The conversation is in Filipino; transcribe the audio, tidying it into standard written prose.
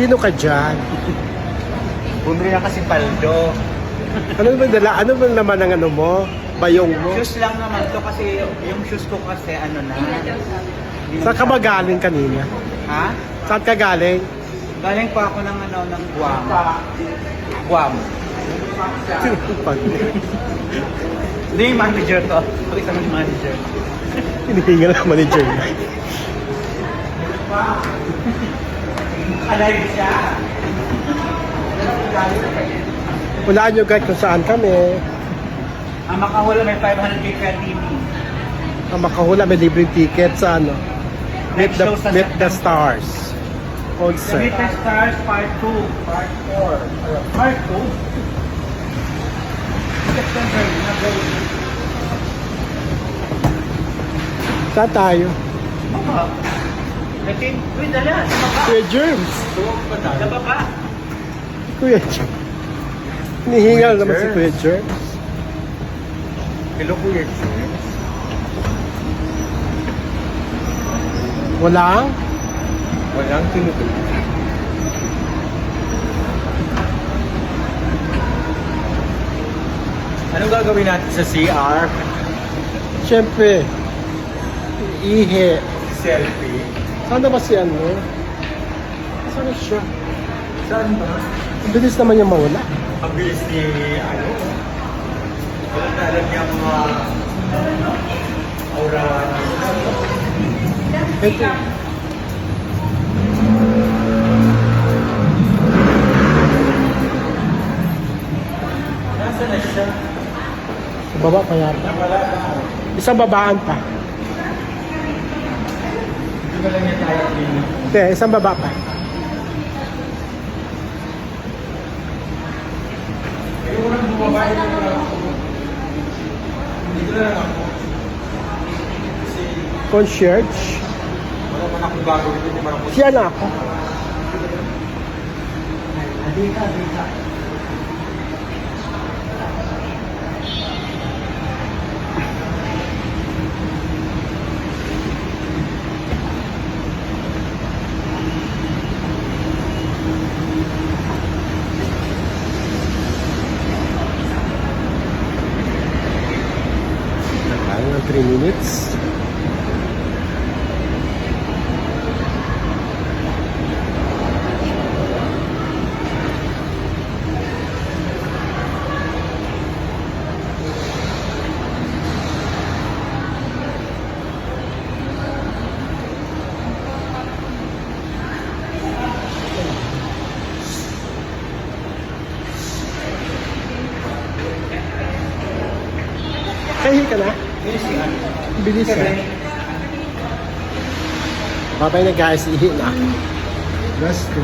Sino ka dyan? Bumili na kasi paldo. Ano ba dala? Ano ba naman ang ano mo? Bayong mo? Shoes lang naman to kasi yung shoes ko kasi ano na. Saan ka ba galing kanina? Ha? Saan ka galing? Galing pa ako ng ano, ng Guam. Guam. Hindi, yung manager to. Pakita mo yung manager. Hinihinga ng manager na. Alive siya. Hulaan nyo guys kung saan kami. Ang makahula may 500k per TV. Ang makahula may libreng ticket sa ano. Meet the Stars. The Concert. Meet the Stars Part 2, Part 4. Part 2? September, Saan tayo? Baba. Lakin, uy, dala, sa baba. Kuya Germs. Sa baba. Kuya Germs. Hinihingal naman si Kuya Germs. Hello, Kuya James. Walang? Walang tinutuloy. Anong gagawin natin sa CR? Siyempre. Ihe. Selfie. Saan na ba si ano? Saan na siya? Saan ba? Ang bilis naman yung mawala. Ang bilis ni ano? Wala na alam niya mga aura. Ito. Nasaan na siya? Sa baba pa yata. Wala na. Isang babaan pa. Hindi ba lang niya tayo din? Hindi, isang baba pa. Ayoko nang bumaba. Dito na lang ako. Kasi Concierge. wala man akong gagawin. Hindi man ako. Siya na ako. Dita, dita. Ang 3 minutes. Kahin ka na? Bilis eh. Babay na guys, ihi na. Let's go.